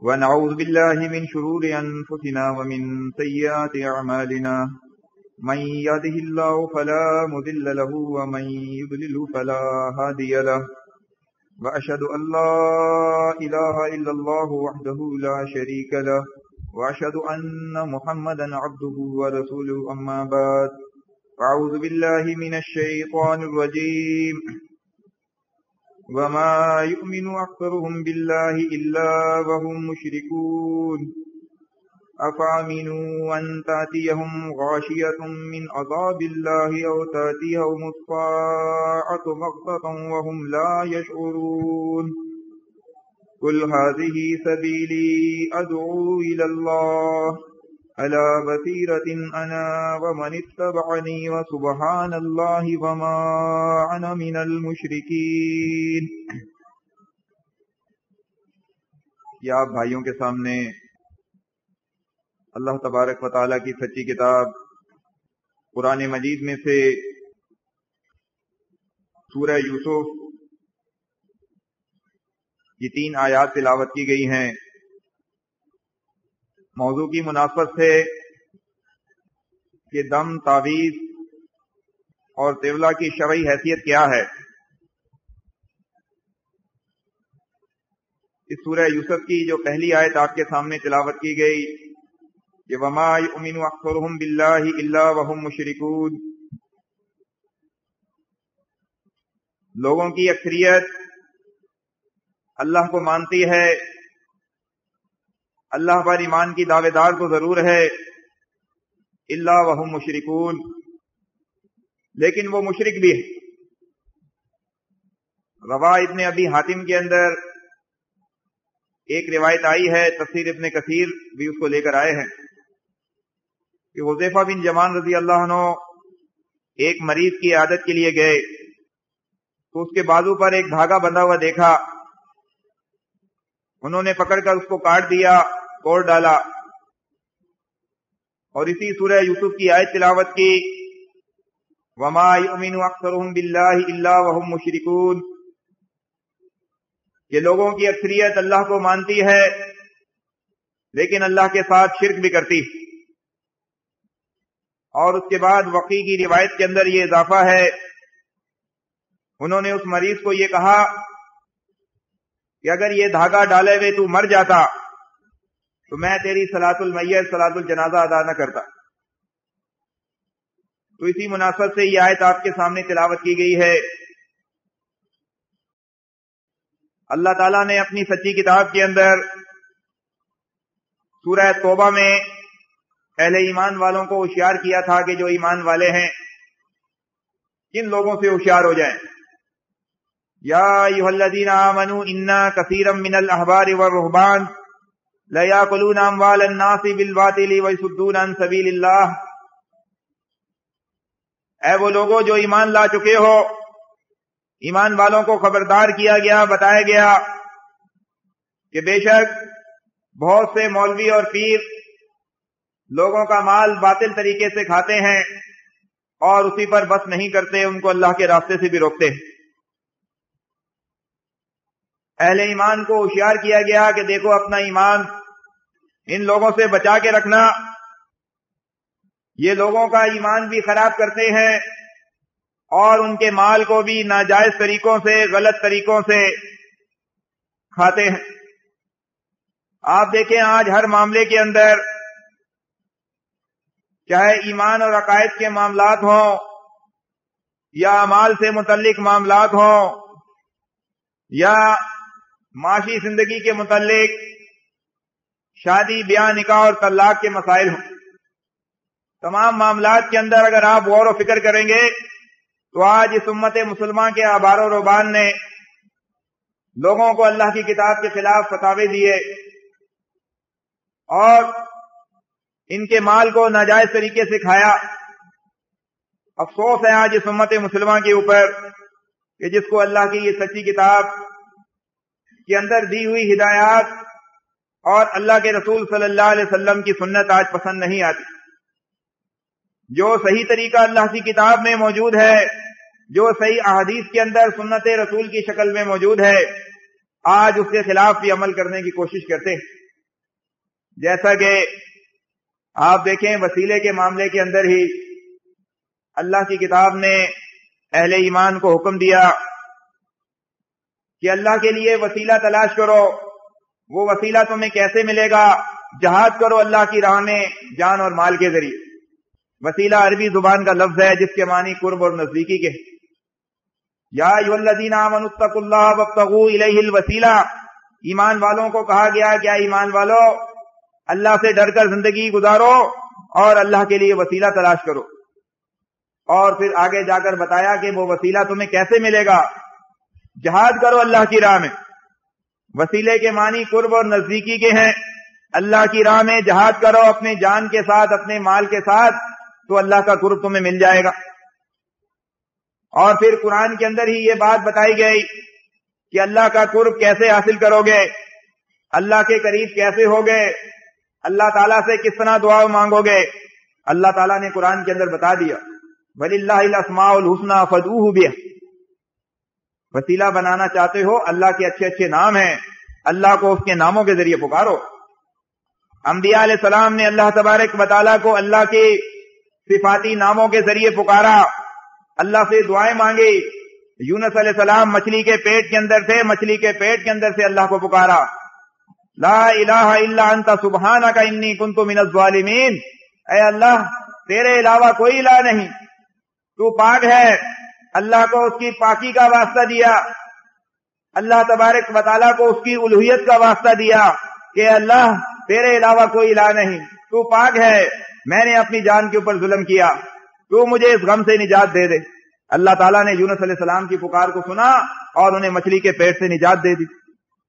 ونعوذ بالله من شرور أنفسنا ومن سيئات أعمالنا من يهده الله فلا مضل له ومن يضلل فلا هادي له وأشهد أن لا إله إلا الله وحده لا شريك له وأشهد أن محمدا عبده ورسوله أما بعد أعوذ بالله من الشيطان الرجيم وما يؤمن أكثرهم بالله إلا وهم مشركون أفأمنوا أن تأتيهم غاشية من عذاب الله أو تأتيهم الساعة بغتة وهم لا يشعرون قل هذه سبيلي أدعو إلى الله على بصيرة أنا ومن اتبعني وسبحان الله وما أنا من المشركين۔ یا آپ بھائیوں کے سامنے اللہ تبارک و تعالیٰ کی سچی کتاب قرآن مجید میں سے سورہ یوسف یہ 3 آیات تلاوت کی گئی ہیں۔ موضوع کی مناسبت سے کہ دم، تعویذ اور طیولہ کی شرعی حیثیت کیا ہے، اس سورہ یوسف کی جو پہلی آیت آپ کے سامنے تلاوت کی گئی کہ وما یؤمن اکثرهم باللہ الا وهم مشرکون، لوگوں کی اکثریت اللہ کو مانتی ہے، اللہ پر ایمان کی دعوے دار تو ضرور ہے، الا وهم مشرکون، لیکن وہ مشرک بھی ہے۔ روا ابن ابی حاتم کے اندر ایک روایت آئی ہے، تفسیر ابن کثیر بھی اس کو لے کر آئے ہیں کہ حذیفہ بن یمان رضی اللہ عنہ ایک مریض کی عیادت کے لیے گئے تو اس کے بازو پر ایک دھاگا بندھا ہوا دیکھا، انہوں نے پکڑ کر اس کو کاٹ دیا، توڑ ڈالا، اور اسی سورہ یوسف کی آیت تلاوت کی وما یؤمن اکثرهم باللہ الا وهم مشرکون، کہ لوگوں کی اکثریت اللہ کو مانتی ہے لیکن اللہ کے ساتھ شرک بھی کرتی ہے۔ اور اس کے بعد وقی کی روایت کے اندر یہ اضافہ ہے، انہوں نے اس مریض کو یہ کہا کہ اگر یہ دھاگا ڈالے ہوئے تو مر جاتا تو میں تیری صلاۃ المیت، صلاۃ الجنازہ ادا نہ کرتا۔ تو اسی مناسبت سے یہ آیت آپ کے سامنے تلاوت کی گئی ہے۔ اللہ تعالیٰ نے اپنی سچی کتاب کے اندر سورہ توبہ میں اہل ایمان والوں کو ہوشیار کیا تھا کہ جو ایمان والے ہیں کن لوگوں سے ہوشیار ہو جائیں۔ یا ایھا الذین آمنوا ان کثیرا من الاحبار والرہبان لیاکلون اموال الناس بالباطل ویصدون عن سبیل اللہ، اے وہ لوگوں جو ایمان لا چکے ہو، ایمان والوں کو خبردار کیا گیا، بتایا گیا کہ بے شک بہت سے مولوی اور پیر لوگوں کا مال باطل طریقے سے کھاتے ہیں اور اسی پر بس نہیں کرتے، ان کو اللہ کے راستے سے بھی روکتے ہیں۔ اہل ایمان کو ہوشیار کیا گیا کہ دیکھو اپنا ایمان ان لوگوں سے بچا کے رکھنا، یہ لوگوں کا ایمان بھی خراب کرتے ہیں اور ان کے مال کو بھی ناجائز طریقوں سے، غلط طریقوں سے کھاتے ہیں۔ آپ دیکھیں آج ہر معاملے کے اندر، چاہے ایمان اور عقائد کے معاملات ہوں یا اعمال سے متعلق معاملات ہوں یا معاشی زندگی کے متعلق شادی، بیاہ، نکاح اور طلاق کے مسائل ہوں، تمام معاملات کے اندر اگر آپ غور و فکر کریں گے تو آج اس امت مسلمہ کے آبار و رہبان نے لوگوں کو اللہ کی کتاب کے خلاف فتاوے دیے اور ان کے مال کو ناجائز طریقے سے کھایا۔ افسوس ہے آج اس امت مسلمہ کے اوپر کہ جس کو اللہ کی یہ سچی کتاب کے اندر دی ہوئی ہدایات اور اللہ کے رسول صلی اللہ علیہ وسلم کی سنت آج پسند نہیں آتی۔ جو صحیح طریقہ اللہ کی کتاب میں موجود ہے، جو صحیح احادیث کے اندر سنت رسول کی شکل میں موجود ہے، آج اس کے خلاف بھی عمل کرنے کی کوشش کرتے ہیں۔ جیسا کہ آپ دیکھیں وسیلے کے معاملے کے اندر ہی اللہ کی کتاب نے اہل ایمان کو حکم دیا کہ اللہ کے لیے وسیلہ تلاش کرو. وہ وسیلہ تمہیں کیسے ملے گا؟ جہاد کرو اللہ کی راہ میں جان اور مال کے ذریعے. وسیلہ عربی زبان کا لفظ ہے جس کے معنی قرب اور نزدیکی کے. یا ایھا الذین آمنوا اتقوا اللہ وابتغوا الیہ الوسیلہ. ایمان والوں کو کہا گیا کیا ایمان والو اللہ سے ڈر کر زندگی گزارو اور اللہ کے لیے وسیلہ تلاش کرو. اور پھر آگے جا کر بتایا کہ وہ وسیلہ تمہیں کیسے ملے گا. جہاد کرو اللہ کی راہ میں. وسیلے کے معنی قرب اور نزدیکی کے ہیں. اللہ کی راہ میں جہاد کرو اپنے جان کے ساتھ اپنے مال کے ساتھ تو اللہ کا قرب تمہیں مل جائے گا. اور پھر قرآن کے اندر ہی یہ بات بتائی گئی کہ اللہ کا قرب کیسے حاصل کرو گے, اللہ کے قریب کیسے ہوگے, اللہ تعالیٰ سے کس طرح دعا مانگو گے. اللہ تعالیٰ نے قرآن کے اندر بتا دیا وَلِلَّهِ الْأَسْمَاءُ الْحُسْنَىٰ فَادْعُوهُ بِهَا. وسیلہ بنانا چاہتے ہو, اللہ کے اچھے اچھے نام ہیں, اللہ کو اس کے ناموں کے ذریعے پکارو. انبیاء علیہ السلام نے اللہ تبارک و تعالیٰ کو اللہ کے صفاتی ناموں کے ذریعے پکارا, اللہ سے دعائیں مانگی. یونس علیہ السلام مچھلی کے پیٹ کے اندر تھے, مچھلی کے پیٹ کے اندر سے اللہ کو پکارا لا الہ الا انت سبحانک انی کنت من الظالمین. اے اللہ تیرے علاوہ کوئی الہ نہیں, تو پاک ہے. اللہ کو اس کی پاکی کا واسطہ دیا, اللہ تبارک و تعالیٰ کو اس کی الوہیت کا واسطہ دیا کہ اللہ تیرے علاوہ کوئی الہ نہیں, تو پاک ہے. میں نے اپنی جان کے اوپر ظلم کیا, تو مجھے اس غم سے نجات دے دے. اللہ تعالیٰ نے یونس علیہ السلام کی پکار کو سنا اور انہیں مچھلی کے پیٹ سے نجات دے دی.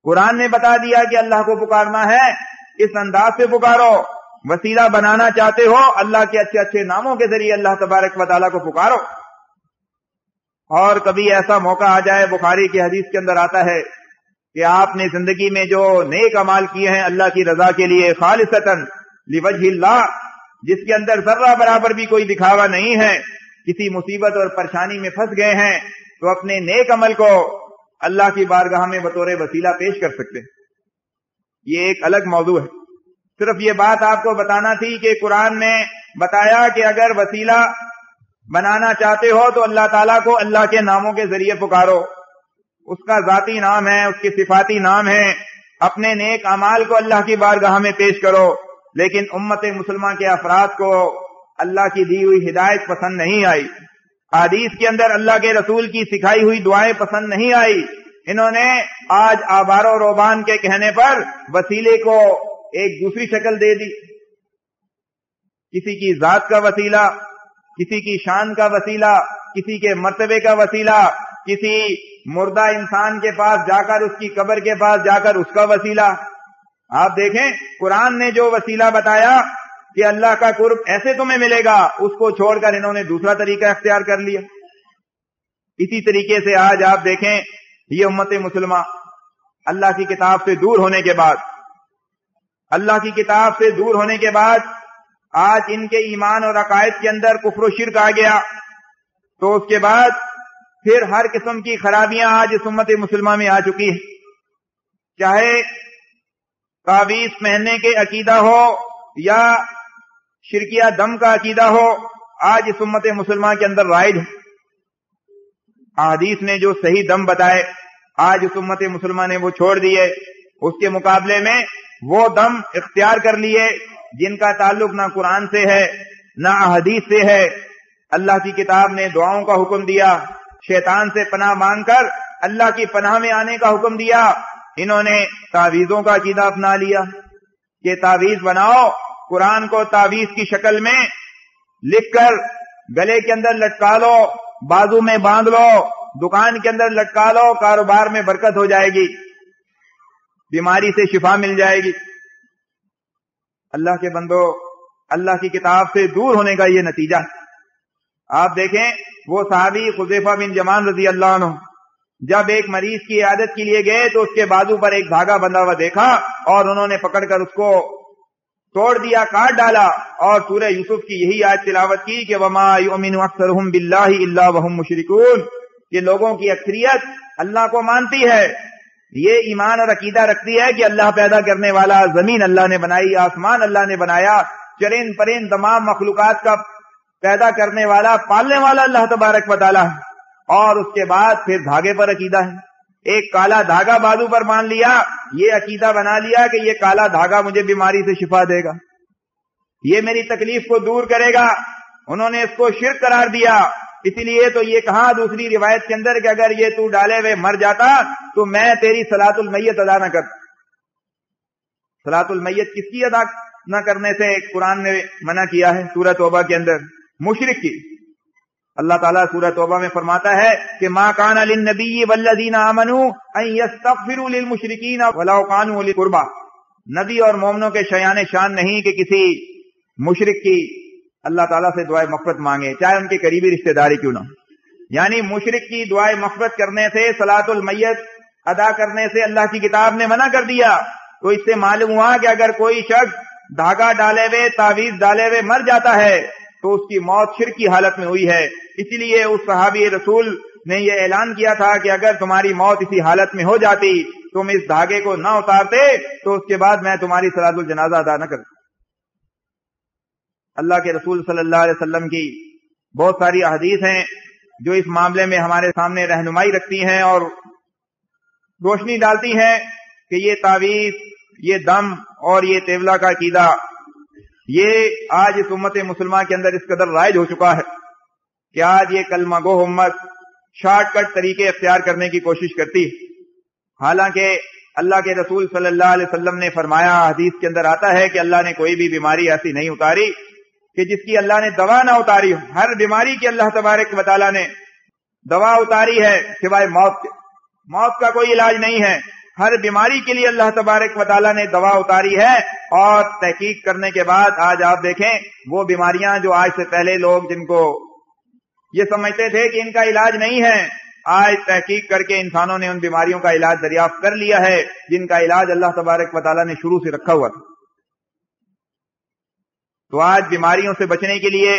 قرآن نے بتا دیا کہ اللہ کو پکارنا ہے اس انداز سے پکارو. وسیلہ بنانا چاہتے ہو اللہ کے اچھے اچھے ناموں کے ذریعے اللہ تبارک و تعالیٰ کو پکارو. اور کبھی ایسا موقع آ جائے, بخاری کی حدیث کے اندر آتا ہے کہ آپ نے زندگی میں جو نیک اعمال کیے ہیں اللہ کی رضا کے لیے خالصتاً لوجہ اللہ, جس کے اندر ذرہ برابر بھی کوئی دکھاوا نہیں ہے, کسی مصیبت اور پریشانی میں پھنس گئے ہیں تو اپنے نیک عمل کو اللہ کی بارگاہ میں بطور وسیلہ پیش کر سکتے ہیں. یہ ایک الگ موضوع ہے. صرف یہ بات آپ کو بتانا تھی کہ قرآن نے بتایا کہ اگر وسیلہ بنانا چاہتے ہو تو اللہ تعالیٰ کو اللہ کے ناموں کے ذریعے پکارو. اس کا ذاتی نام ہے, اس کے صفاتی نام ہے. اپنے نیک اعمال کو اللہ کی بارگاہ میں پیش کرو. لیکن امت مسلمہ کے افراد کو اللہ کی دی ہوئی ہدایت پسند نہیں آئی, حدیث کے اندر اللہ کے رسول کی سکھائی ہوئی دعائیں پسند نہیں آئی. انہوں نے آج آبار و روبان کے کہنے پر وسیلے کو ایک دوسری شکل دے دی. کسی کی ذات کا وسیلہ, کسی کی شان کا وسیلہ, کسی کے مرتبے کا وسیلہ, کسی مردہ انسان کے پاس جا کر اس کی قبر کے پاس جا کر اس کا وسیلہ. آپ دیکھیں قرآن نے جو وسیلہ بتایا کہ اللہ کا قرب ایسے تمہیں ملے گا, اس کو چھوڑ کر انہوں نے دوسرا طریقہ اختیار کر لیا. اسی طریقے سے آج آپ دیکھیں یہ امت مسلمہ اللہ کی کتاب سے دور ہونے کے بعد, اللہ کی کتاب سے دور ہونے کے بعد آج ان کے ایمان اور عقائد کے اندر کفر و شرک آ گیا, تو اس کے بعد پھر ہر قسم کی خرابیاں آج اس امت مسلمہ میں آ چکی ہیں. چاہے تعویذ پہننے کے عقیدہ ہو یا شرکیہ دم کا عقیدہ ہو, آج اس امت مسلمہ کے اندر رائج ہے. احادیث نے جو صحیح دم بتائے آج اس امت مسلمہ نے وہ چھوڑ دیے, اس کے مقابلے میں وہ دم اختیار کر لیے جن کا تعلق نہ قرآن سے ہے نہ احادیث سے ہے. اللہ کی کتاب نے دعاؤں کا حکم دیا, شیطان سے پناہ مانگ کر اللہ کی پناہ میں آنے کا حکم دیا. انہوں نے تعویذوں کا عقیدہ اپنا لیا کہ تعویذ بناؤ, قرآن کو تعویذ کی شکل میں لکھ کر گلے کے اندر لٹکا لو, بازو میں باندھ لو, دکان کے اندر لٹکا لو, کاروبار میں برکت ہو جائے گی, بیماری سے شفا مل جائے گی. اللہ کے بندو, اللہ کی کتاب سے دور ہونے کا یہ نتیجہ. آپ دیکھیں وہ صحابی حذیفہ بن یمان رضی اللہ عنہ جب ایک مریض کی عیادت کے لیے گئے تو اس کے بازو پر ایک دھاگا بندھا ہوا دیکھا اور انہوں نے پکڑ کر اس کو توڑ دیا, کاٹ ڈالا اور سورہ یوسف کی یہی آیت تلاوت کی کہ وما یؤمن اکثرهم باللہ الا وهم مشرکون, کہ لوگوں کی اکثریت اللہ کو مانتی ہے یہ ایمان اور عقیدہ رکھتی ہے کہ اللہ پیدا کرنے والا، زمین اللہ نے بنائی، آسمان اللہ نے بنایا، چرند پرند تمام مخلوقات کا پیدا کرنے والا، پالنے والا اللہ تبارک و تعالی ہے. اور اس کے بعد پھر دھاگے پر عقیدہ ہے. ایک کالا دھاگا بازو پر مان لیا، یہ عقیدہ بنا لیا کہ یہ کالا دھاگا مجھے بیماری سے شفا دے گا، یہ میری تکلیف کو دور کرے گا. انہوں نے اس کو شرک قرار دیا. اسی لیے تو یہ کہا دوسری روایت کے اندر کہ اگر یہ تو ڈالے ہوئے مر جاتا تو میں تیری صلاۃ المیت ادا نہ کرتا. صلاۃ المیت کس کی ادا نہ کرنے سے قرآن نے منع کیا ہے؟ سورہ توبہ کے اندر مشرک کی. اللہ تعالیٰ سورہ توبہ میں فرماتا ہے کہ ما کان للنبی والذین آمنوا ان یستغفروا للمشرکین ولو کانوا اولی قربی. نبی اور مومنوں کے شایان شان نہیں کہ کسی مشرک کی اللہ تعالیٰ سے دعائے مغفرت مانگے، چاہے ان کے قریبی رشتہ داری کیوں نہ. یعنی مشرک کی دعائے مغفرت کرنے سے، صلاۃ المیت ادا کرنے سے اللہ کی کتاب نے منع کر دیا. تو اس سے معلوم ہوا کہ اگر کوئی شخص دھاگا ڈالے ہوئے، تعویذ ڈالے ہوئے مر جاتا ہے تو اس کی موت شرک کی حالت میں ہوئی ہے. اسی لیے اس صحابی رسول نے یہ اعلان کیا تھا کہ اگر تمہاری موت اسی حالت میں ہو جاتی، تم اس دھاگے کو نہ اتارتے تو اس کے بعد میں تمہاری صلاۃ الجنازہ ادا نہ کرتا. اللہ کے رسول صلی اللہ علیہ وسلم کی بہت ساری احادیث ہیں جو اس معاملے میں ہمارے سامنے رہنمائی رکھتی ہیں اور روشنی ڈالتی ہیں کہ یہ تعویذ، یہ دم اور یہ تیولہ کا عقیدہ یہ آج اس امت مسلمہ کے اندر اس قدر رائج ہو چکا ہے کہ آج یہ کلمہ گو امت شارٹ کٹ طریقے اختیار کرنے کی کوشش کرتی ہے. حالانکہ اللہ کے رسول صلی اللہ علیہ وسلم نے فرمایا، حدیث کے اندر آتا ہے کہ اللہ نے کوئی بھی بیماری ایسی نہیں اتاری کہ جس کی اللہ نے دوا نہ اتاری ہو. ہر بیماری کی اللہ تبارک و تعالیٰ نے دوا اتاری ہے سوائے موت کے. موت کا کوئی علاج نہیں ہے. ہر بیماری کے لیے اللہ تبارک و تعالیٰ نے دوا اتاری ہے. اور تحقیق کرنے کے بعد آج آپ دیکھیں وہ بیماریاں جو آج سے پہلے لوگ جن کو یہ سمجھتے تھے کہ ان کا علاج نہیں ہے، آج تحقیق کر کے انسانوں نے ان بیماریوں کا علاج دریافت کر لیا ہے جن کا علاج اللہ تبارک و تعالیٰ نے شروع سے رکھا ہوا تھا. تو آج بیماریوں سے بچنے کے لیے،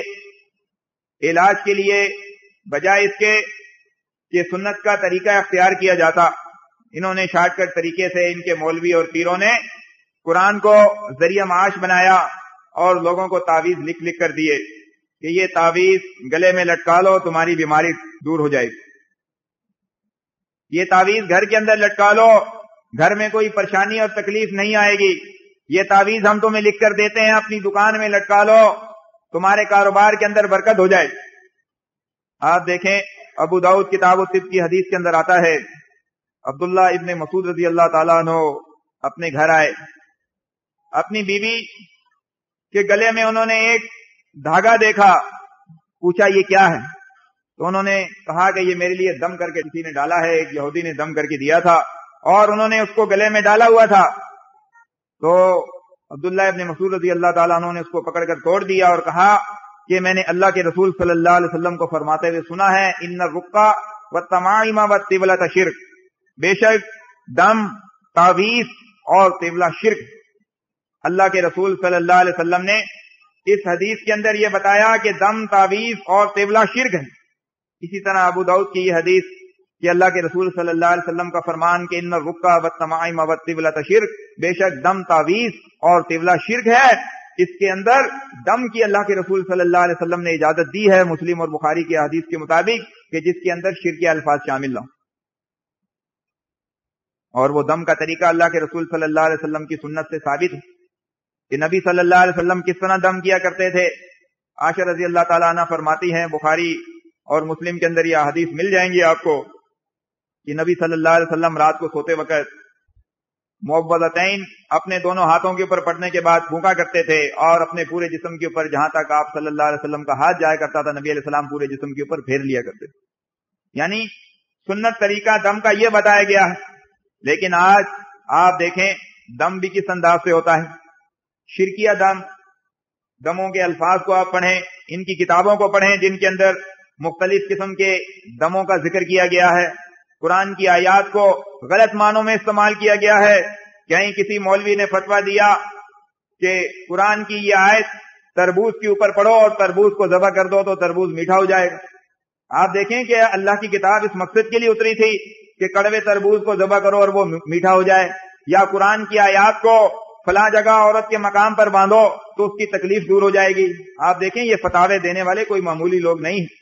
علاج کے لیے، بجائے اس کے کہ سنت کا طریقہ اختیار کیا جاتا، انہوں نے شارٹ کٹ طریقے سے، ان کے مولوی اور پیروں نے قرآن کو ذریعہ معاش بنایا اور لوگوں کو تعویذ لکھ لکھ کر دیے کہ یہ تعویذ گلے میں لٹکا لو تمہاری بیماری دور ہو جائے گی. یہ تعویذ گھر کے اندر لٹکا لو، گھر میں کوئی پریشانی اور تکلیف نہیں آئے گی. یہ تعویذ ہم تمہیں لکھ کر دیتے ہیں، اپنی دکان میں لٹکا لو، تمہارے کاروبار کے اندر برکت ہو جائے. آپ دیکھیں ابو داؤد کتاب الطب کی حدیث کے اندر آتا ہے، عبداللہ ابن مسعود رضی اللہ تعالیٰ عنہ اپنے گھر آئے، اپنی بیوی کے گلے میں انہوں نے ایک دھاگا دیکھا، پوچھا یہ کیا ہے؟ تو انہوں نے کہا کہ یہ میرے لیے دم کر کے کسی نے ڈالا ہے، ایک یہودی نے دم کر کے دیا تھا اور انہوں نے اس کو گلے میں ڈالا ہوا تھا. تو عبداللہ ابن مسعود رضی اللہ تعالیٰ عنہ نے اس کو پکڑ کر توڑ دیا اور کہا کہ میں نے اللہ کے رسول صلی اللہ علیہ وسلم کو فرماتے ہوئے سنا ہے، ان الرقیٰ والتمائم والطبلۃ شرک، بے شک دم، تعویذ اور طبلہ شرک. اللہ کے رسول صلی اللہ علیہ وسلم نے اس حدیث کے اندر یہ بتایا کہ دم، تعویذ اور طبلہ شرک ہے. اسی طرح ابو داؤد کی یہ حدیث کہ اللہ کے رسول صلی اللہ علیہ وسلم کا فرمان کہ ان الرقیٰ والتمائم والطبلۃ شرک، بے شک دم، تعویذ اور طبلہ شرک ہے. اس کے اندر دم کی اللہ کے رسول صلی اللہ علیہ وسلم نے اجازت دی ہے مسلم اور بخاری کی حدیث کے مطابق کہ جس کے اندر شرک کے الفاظ شامل نہ ہوں. اور وہ دم کا طریقہ اللہ کے رسول صلی اللہ علیہ وسلم کی سنت سے ثابت ہے کہ نبی صلی اللہ علیہ وسلم کس طرح دم کیا کرتے تھے. عائشہ رضی اللہ تعالیٰ عنہ فرماتی ہیں، بخاری اور مسلم کے اندر یہ حدیث مل جائیں گی آپ کو، کہ نبی صلی اللہ علیہ وسلم رات کو سوتے وقت موبضتین اپنے دونوں ہاتھوں کے اوپر پڑنے کے بعد پھونکا کرتے تھے اور اپنے پورے جسم کے اوپر جہاں تک آپ صلی اللہ علیہ وسلم کا ہاتھ جایا کرتا تھا نبی علیہ السلام پورے جسم کے اوپر پھیر لیا کرتے تھے. یعنی سنت طریقہ دم کا یہ بتایا گیا ہے. لیکن آج آپ دیکھیں دم بھی کس انداز سے ہوتا ہے. شرکیہ دم، دموں کے الفاظ کو آپ پڑھیں، ان کی کتابوں کو پڑھیں جن کے اندر مختلف قسم کے دموں کا ذکر کیا گیا ہے. قرآن کی آیات کو غلط معنوں میں استعمال کیا گیا ہے. کہیں کسی مولوی نے فتویٰ دیا کہ قرآن کی یہ آیت تربوز کے اوپر پڑھو اور تربوز کو ذبح کر دو تو تربوز میٹھا ہو جائے گا. آپ دیکھیں کہ اللہ کی کتاب اس مقصد کے لیے اتری تھی کہ کڑوے تربوز کو ذبح کرو اور وہ میٹھا ہو جائے، یا قرآن کی آیات کو فلاں جگہ عورت کے مقام پر باندھو تو اس کی تکلیف دور ہو جائے گی۔ آپ دیکھیں یہ فتاوے دینے والے کوئی معمولی لوگ نہیں ہیں،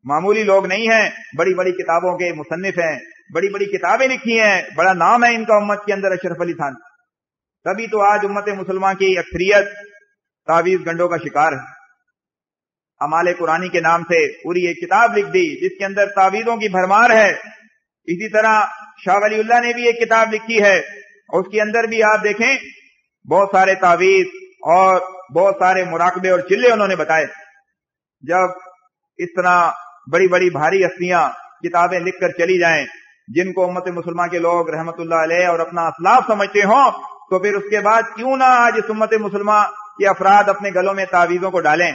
معمولی لوگ نہیں ہیں، بڑی بڑی کتابوں کے مصنف ہیں، بڑی بڑی کتابیں لکھی ہیں، بڑا نام ہے ان کا امت کے اندر اشرف علی تھانوی۔ تبھی تو آج امت مسلمہ کی اکثریت تعویذ گنڈوں کا شکار ہے۔ اعمال قرآنی کے نام سے پوری ایک کتاب لکھ دی جس کے اندر تعویذوں کی بھرمار ہے۔ اسی طرح شاہ ولی اللہ نے بھی ایک کتاب لکھی ہے، اور اس کے اندر بھی آپ دیکھیں بہت سارے تعویذ اور بہت سارے مراقبے اور چلے انہوں نے بتائے۔ جب اس طرح بڑی بڑی بھاری ہستیاں کتابیں لکھ کر چلی جائیں جن کو امت مسلمہ کے لوگ رحمت اللہ علیہ اور اپنا اسلاف سمجھتے ہوں، تو پھر اس کے بعد کیوں نہ آج اس امت مسلمہ کے افراد اپنے گلوں میں تعویذوں کو ڈالیں،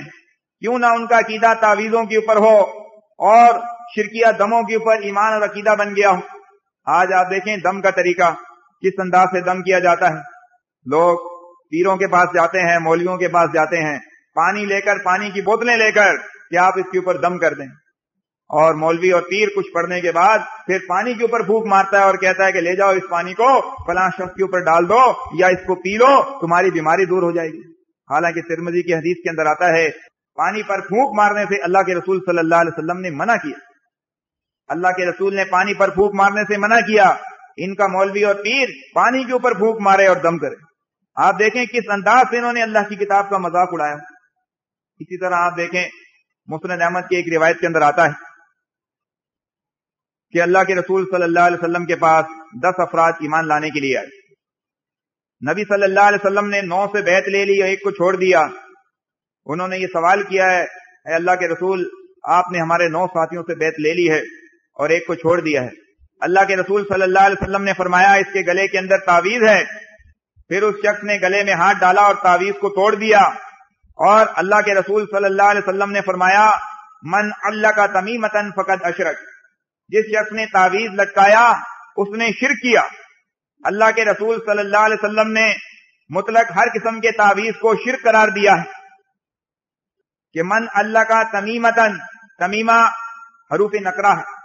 کیوں نہ ان کا عقیدہ تعویذوں کے اوپر ہو اور شرکیہ دموں کے اوپر ایمان اور عقیدہ بن گیا ہو۔ آج آپ دیکھیں دم کا طریقہ کس انداز سے دم کیا جاتا ہے۔ لوگ پیروں کے پاس جاتے ہیں، مولویوں کے پاس جاتے ہیں، پانی لے کر، پانی کی بوتلیں لے کر کہ آپ اس کے اوپر دم کر دیں، اور مولوی اور پیر کچھ پڑھنے کے بعد پھر پانی کے اوپر پھونک مارتا ہے اور کہتا ہے کہ لے جاؤ اس پانی کو فلاں شخص کے اوپر ڈال دو یا اس کو پی لو، تمہاری بیماری دور ہو جائے گی۔ حالانکہ ترمذی کی حدیث کے اندر آتا ہے پانی پر پھونک مارنے سے اللہ کے رسول صلی اللہ علیہ وسلم نے منع کیا، اللہ کے رسول نے پانی پر پھونک مارنے سے منع کیا۔ ان کا مولوی اور پیر پانی کے اوپر پھونک مارے اور دم کرے۔ آپ دیکھیں کس انداز سے انہوں نے اللہ کی کتاب کا مذاق اڑایا۔ اسی طرح آپ دیکھیں مسند احمد کی ایک روایت کے اندر آتا ہے کہ اللہ کے رسول صلی اللہ علیہ وسلم کے پاس 10 افراد ایمان لانے کے لیے آئے۔ نبی صلی اللہ علیہ وسلم نے 9 سے بیعت لے لی اور ایک کو چھوڑ دیا۔ انہوں نے یہ سوال کیا ہے، اے اللہ کے رسول، آپ نے ہمارے 9 ساتھیوں سے بیعت لے لی ہے اور ایک کو چھوڑ دیا ہے۔ اللہ کے رسول صلی اللہ علیہ وسلم نے فرمایا اس کے گلے کے اندر تعویذ ہے۔ پھر اس شخص نے گلے میں ہاتھ ڈالا اور تعویذ کو توڑ دیا، اور اللہ کے رسول صلی اللہ علیہ وسلم نے فرمایا من علق تمیمۃ فقد اشرک، جس شخص نے تعویذ لٹکایا اس نے شرک کیا۔ اللہ کے رسول صلی اللہ علیہ وسلم نے مطلق ہر قسم کے تعویذ کو شرک قرار دیا ہے کہ من علق تمیمۃ، تمیمہ حروف نقرہ ہے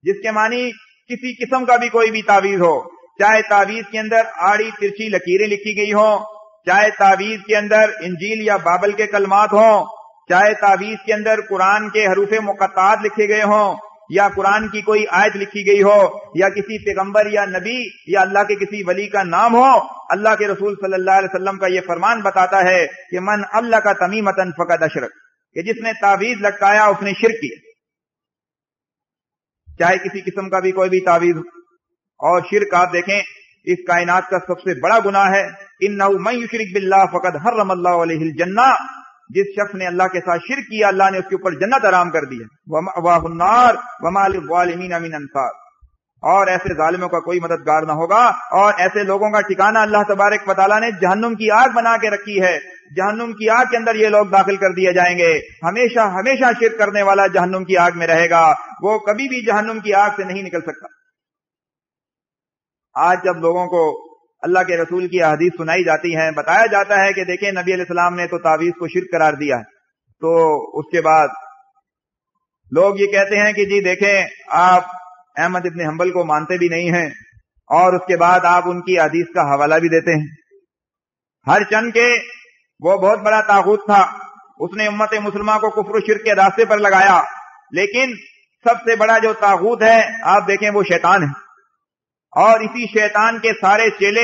جس کے معنی کسی قسم کا بھی کوئی بھی تعویذ ہو، چاہے تعویذ کے اندر آڑی ترچھی لکیریں لکھی گئی ہوں، چاہے تعویذ کے اندر انجیل یا بابل کے کلمات ہوں، چاہے تعویذ کے اندر قرآن کے حروف مقطعات لکھے گئے ہوں، یا قرآن کی کوئی آیت لکھی گئی ہو، یا کسی پیغمبر یا نبی یا اللہ کے کسی ولی کا نام ہو، اللہ کے رسول صلی اللہ علیہ وسلم کا یہ فرمان بتاتا ہے کہ من علق تمیمۃ فقد اشرک، کہ جس نے تعویذ لٹکایا اس نے شرک کیا، چاہے کسی قسم کا بھی کوئی بھی تعویذ ہو۔ اور شرک آپ دیکھیں اس کائنات کا سب سے بڑا گناہ ہے، انہ من یشرک باللہ فقد حرم اللہ علیہ الجنہ، جس شخص نے اللہ کے ساتھ شرک کیا اللہ نے اس کے اوپر جنت حرام کر دی ہے، ومأواہ النار وما للظالمین من انصار، اور ایسے ظالموں کا کوئی مددگار نہ ہوگا، اور ایسے لوگوں کا ٹھکانہ اللہ تبارک و تعالیٰ نے جہنم کی آگ بنا کے رکھی ہے۔ جہنم کی آگ کے اندر یہ لوگ داخل کر دیے جائیں گے، ہمیشہ ہمیشہ شرک کرنے والا جہنم کی آگ میں رہے گا، وہ کبھی بھی جہنم کی آگ سے نہیں نکل سکتا۔ آج جب لوگوں کو اللہ کے رسول کی احادیث سنائی جاتی ہیں، بتایا جاتا ہے کہ دیکھیں نبی علیہ السلام نے تو تعویذ کو شرک قرار دیا ہے، تو اس کے بعد لوگ یہ کہتے ہیں کہ جی دیکھیں آپ احمد ابن حنبل کو مانتے بھی نہیں ہیں، اور اس کے بعد آپ ان کی حدیث کا حوالہ بھی دیتے ہیں۔ ہر چند کے وہ بہت بڑا طاغوت تھا، اس نے امت مسلمہ کو کفر و شرک کے راستے پر لگایا، لیکن سب سے بڑا جو طاغوت ہے آپ دیکھیں وہ شیطان ہے، اور اسی شیطان کے سارے چیلے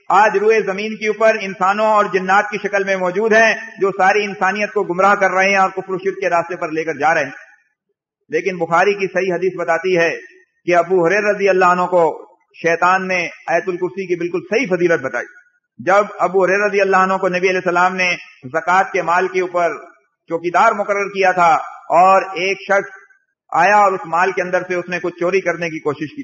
آج روئے زمین کے اوپر انسانوں اور جنات کی شکل میں موجود ہیں، جو ساری انسانیت کو گمراہ کر رہے ہیں اور کفر و شرک کے راستے پر لے کر جا رہے ہیں۔ لیکن بخاری کی صحیح حدیث بتاتی ہے کہ ابو ہریرہ رضی اللہ عنہ کو شیطان نے آیت الکرسی کی بالکل صحیح فضیلت بتائی۔ جب ابو ہریرہ رضی اللہ عنہ کو نبی علیہ السلام نے زکوٰۃ کے مال کے اوپر چوکیدار مقرر کیا تھا، اور ایک شخص آیا اور اس مال کے اندر سے اس نے کچھ چوری کرنے کی کوشش کی،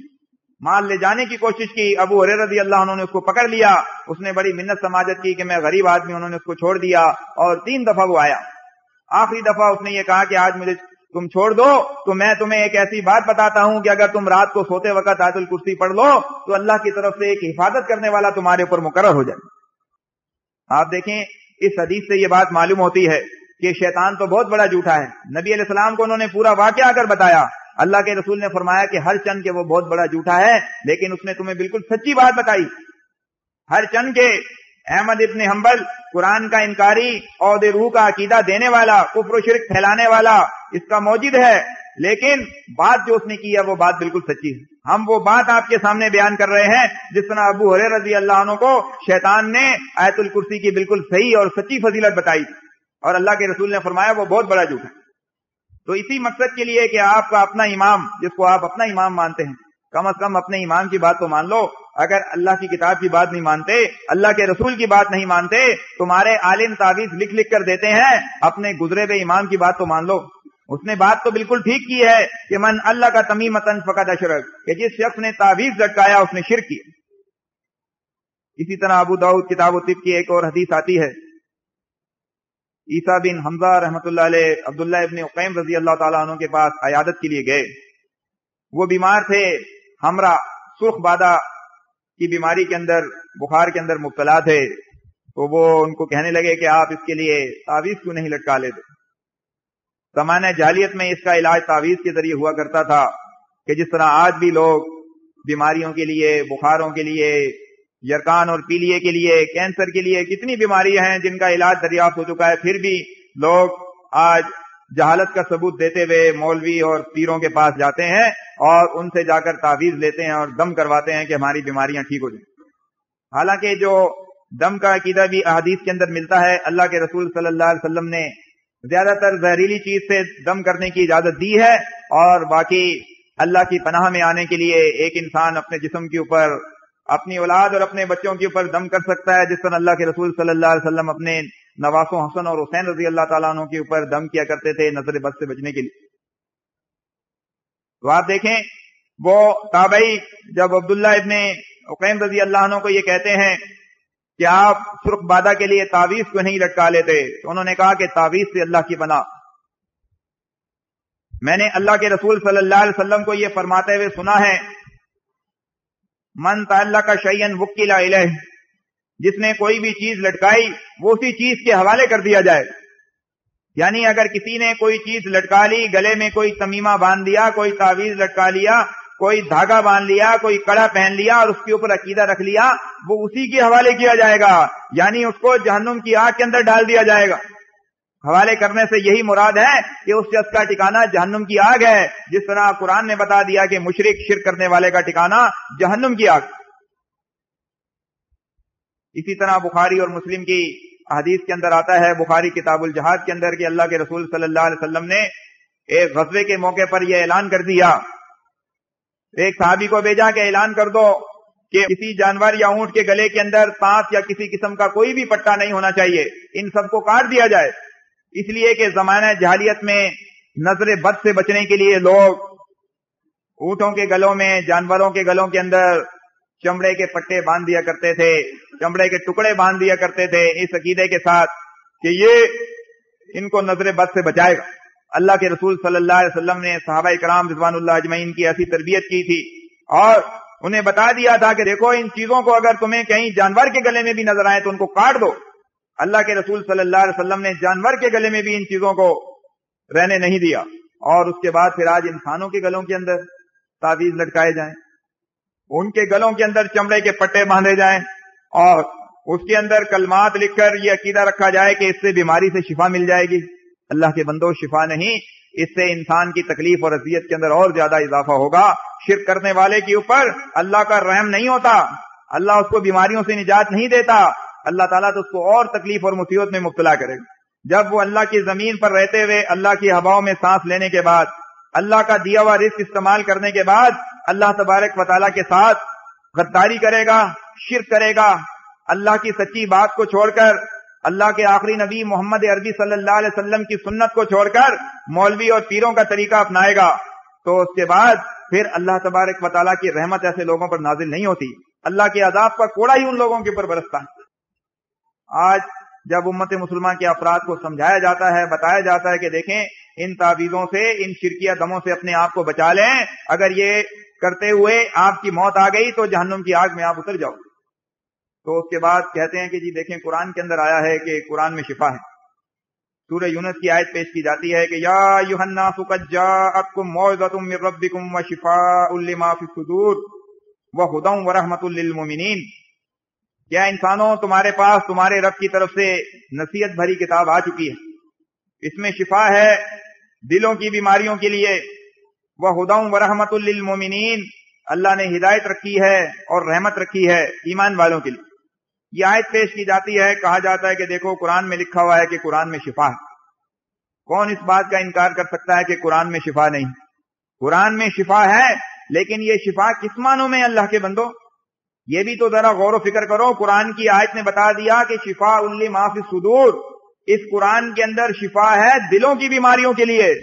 مال لے جانے کی کوشش کی، ابو ہریرہ رضی اللہ عنہ نے اس کو پکڑ لیا، اس نے بڑی منت سماجت کی کہ میں غریب آدمی، انہوں نے اس کو چھوڑ دیا، اور 3 دفعہ وہ آیا۔ آخری دفعہ اس نے یہ کہا کہ آج مجھے تم چھوڑ دو تو میں تمہیں ایک ایسی بات بتاتا ہوں کہ اگر تم رات کو سوتے وقت آیت الکرسی پڑھ لو تو اللہ کی طرف سے ایک حفاظت کرنے والا تمہارے اوپر مقرر ہو جائے۔ آپ دیکھیں اس حدیث سے یہ بات معلوم ہوتی ہے کہ شیطان تو بہت بڑا جھوٹا ہے۔ نبی علیہ السلام کو انہوں نے پورا واقعہ کر بتایا اللہ کے رسول نے فرمایا کہ ہر چند کے وہ بہت بڑا جھوٹا ہے، لیکن اس نے تمہیں بالکل سچی بات بتائی. ہر چند کے احمد ابن حنبل قرآن کا انکاری، عہد روح کا عقیدہ دینے والا، کفر و شرک پھیلانے والا اس کا موجد ہے، لیکن بات جو اس نے کی ہے وہ بات بالکل سچی ہے. ہم وہ بات آپ کے سامنے بیان کر رہے ہیں جس طرح ابو ہریرہ رضی اللہ عنہ کو شیطان نے آیت الکرسی کی بالکل صحیح اور سچی فضیلت بتائی اور اللہ کے رسول نے فرمایا وہ بہت بڑا جھوٹ ہے. تو اسی مقصد کے لیے کہ آپ کا اپنا امام، جس کو آپ اپنا امام مانتے ہیں، کم از کم اپنے امام کی بات تو مان لو. اگر اللہ کی کتاب کی بات نہیں مانتے، اللہ کے رسول کی بات نہیں مانتے، تمہارے عالم تعویذ لکھ لکھ کر دیتے ہیں، اپنے گزرے ہوئے امام کی بات تو مان لو. اس نے بات تو بالکل ٹھیک کی ہے کہ من اللہ کا تمیمتن فقد اشرک، کہ جس شخص نے تعویذ لٹکایا اس نے شرک کیا. اسی طرح ابو داؤد کتاب الطب کی ایک اور حدیث آتی ہے، عیسیٰ بن حمزہ رحمۃ اللہ علیہ عبداللہ ابن عقیم رضی اللہ تعالیٰ عنہ کے پاس عیادت کے لیے گئے. وہ بیمار تھے، ہمرا سرخ بادہ کی بیماری کے اندر، بخار کے اندر مبتلا تھے. تو وہ ان کو کہنے لگے کہ آپ اس کے لیے تعویذ کیوں نہیں لٹکا لیتے. زمانہ جاہلیت میں اس کا علاج تعویذ کے ذریعے ہوا کرتا تھا کہ جس طرح آج بھی لوگ بیماریوں کے لیے، بخاروں کے لیے، یرکان اور پیلیے کے لیے، کینسر کے لیے، کتنی بیماریاں ہیں جن کا علاج دریافت ہو چکا ہے، پھر بھی لوگ آج جہالت کا ثبوت دیتے ہوئے مولوی اور پیروں کے پاس جاتے ہیں اور ان سے جا کر تعویذ لیتے ہیں اور دم کرواتے ہیں کہ ہماری بیماریاں ٹھیک ہو جائیں. حالانکہ جو دم کا عقیدہ بھی احادیث کے اندر ملتا ہے، اللہ کے رسول صلی اللہ علیہ وسلم نے زیادہ تر زہریلی چیز سے دم کرنے کی اجازت دی ہے، اور باقی اللہ کی پناہ میں آنے کے لیے ایک انسان اپنے جسم کے اوپر، اپنی اولاد اور اپنے بچوں کے اوپر دم کر سکتا ہے، جس طرح اللہ کے رسول صلی اللہ علیہ وسلم اپنے نواسوں حسن اور حسین رضی اللہ تعالیٰ عنہ کے اوپر دم کیا کرتے تھے نظر بد سے بچنے کے لیے. تو آپ دیکھیں وہ تابعی جب عبداللہ ابن عقیم رضی اللہ عنہ کو یہ کہتے ہیں کہ آپ سرخ بادہ کے لیے تعویذ کو نہیں لٹکا لیتے، تو انہوں نے کہا کہ تعویذ سے اللہ کی پناہ. میں نے اللہ کے رسول صلی اللہ علیہ وسلم کو یہ فرماتے ہوئے سنا ہے، من تعلق شیئا وکل الیہ، جس نے کوئی بھی چیز لٹکائی وہ اسی چیز کے حوالے کر دیا جائے. یعنی اگر کسی نے کوئی چیز لٹکا لی، گلے میں کوئی تمیمہ باندھ دیا، کوئی تعویذ لٹکا لیا، کوئی دھاگا باندھ لیا، کوئی کڑا پہن لیا اور اس کے اوپر عقیدہ رکھ لیا، وہ اسی کے حوالے کیا جائے گا، یعنی اس کو جہنم کی آگ کے اندر ڈال دیا جائے گا. حوالے کرنے سے یہی مراد ہے کہ اس شخص کا ٹھکانہ جہنم کی آگ ہے، جس طرح قرآن نے بتا دیا کہ مشرک شرک کرنے والے کا ٹھکانہ جہنم کی آگ. اسی طرح بخاری اور مسلم کی حدیث کے اندر آتا ہے، بخاری کتاب الجہاد کے اندر، کہ اللہ کے رسول صلی اللہ علیہ وسلم نے ایک غزوے کے موقع پر یہ اعلان کر دیا، ایک صحابی کو بھیجا کہ اعلان کر دو کہ کسی جانور یا اونٹ کے گلے کے اندر تانت یا کسی قسم کا کوئی بھی پٹا نہیں ہونا چاہیے، ان سب کو کاٹ دیا جائے. اس لیے کہ زمانہ جاہلیت میں نظر بد سے بچنے کے لیے لوگ اونٹوں کے گلوں میں، جانوروں کے گلوں کے اندر چمڑے کے پٹے باندھ دیا کرتے تھے، چمڑے کے ٹکڑے باندھ دیا کرتے تھے، اس عقیدے کے ساتھ کہ یہ ان کو نظر بد سے بچائے گا. اللہ کے رسول صلی اللہ علیہ وسلم نے صحابہ کرام رضوان اللہ اجمعین کی ایسی تربیت کی تھی اور انہیں بتا دیا تھا کہ دیکھو ان چیزوں کو اگر تمہیں کہیں جانور کے گلے میں بھی نظر آئے تو ان کو کاٹ دو. اللہ کے رسول صلی اللہ علیہ وسلم نے جانور کے گلے میں بھی ان چیزوں کو رہنے نہیں دیا، اور اس کے بعد پھر آج انسانوں کے گلوں کے اندر تعویذ لٹکائے جائیں، ان کے گلوں کے اندر چمڑے کے پٹے باندھے جائیں اور اس کے اندر کلمات لکھ کر یہ عقیدہ رکھا جائے کہ اس سے بیماری سے شفا مل جائے گی. اللہ کے بندو، شفا نہیں، اس سے انسان کی تکلیف اور اذیت کے اندر اور زیادہ اضافہ ہوگا. شرک کرنے والے کے اوپر اللہ کا رحم نہیں ہوتا، اللہ اس کو بیماریوں سے نجات نہیں دیتا، اللہ تعالیٰ تو اس کو اور تکلیف اور مصیبت میں مبتلا کرے گا. جب وہ اللہ کی زمین پر رہتے ہوئے اللہ کی ہواؤں میں سانس لینے کے بعد، اللہ کا دیا ہوا رزق استعمال کرنے کے بعد اللہ تبارک و تعالیٰ کے ساتھ غداری کرے گا، شرک کرے گا، اللہ کی سچی بات کو چھوڑ کر، اللہ کے آخری نبی محمد عربی صلی اللہ علیہ وسلم کی سنت کو چھوڑ کر مولوی اور پیروں کا طریقہ اپنائے گا، تو اس کے بعد پھر اللہ تبارک و تعالیٰ کی رحمت ایسے لوگوں پر نازل نہیں ہوتی، اللہ کے عذاب کا کوڑا ہی ان لوگوں کے اوپر برستا ہے. آج جب امت مسلمہ کے افراد کو سمجھایا جاتا ہے، بتایا جاتا ہے کہ دیکھیں ان تعویذوں سے، ان شرکیہ دموں سے اپنے آپ کو بچا لیں، اگر یہ کرتے ہوئے آپ کی موت آ گئی تو جہنم کی آگ میں آپ اتر جاؤ، تو اس کے بعد کہتے ہیں کہ جی دیکھیں قرآن کے اندر آیا ہے کہ قرآن میں شفا ہے. سورہ یونس کی آیت پیش کی جاتی ہے کہ یا ایھا الناس قد جاءتکم موعظۃ من ربکم وشفاء لما فی الصدور وہدی ورحمۃ للمؤمنین، کیا انسانوں تمہارے پاس تمہارے رب کی طرف سے نصیحت بھری کتاب آ چکی ہے، اس میں شفا ہے دلوں کی بیماریوں کے لیے، وہدی ورحمۃ للمؤمنین، اللہ نے ہدایت رکھی ہے اور رحمت رکھی ہے ایمان والوں کے لیے۔ یہ آیت پیش کی جاتی ہے، کہا جاتا ہے کہ دیکھو قرآن میں لکھا ہوا ہے کہ قرآن میں شفا ہے، کون اس بات کا انکار کر سکتا ہے کہ قرآن میں شفا نہیں؟ قرآن میں شفا ہے، لیکن یہ شفا کس معنوں میں اللہ کے بندو؟ یہ بھی تو ذرا غور و فکر کرو۔ قرآن کی آیت نے بتا دیا کہ شفاء لما فی الصدور، اس قرآن کے اندر شفا ہے دلوں کی بیماریوں کے لیے۔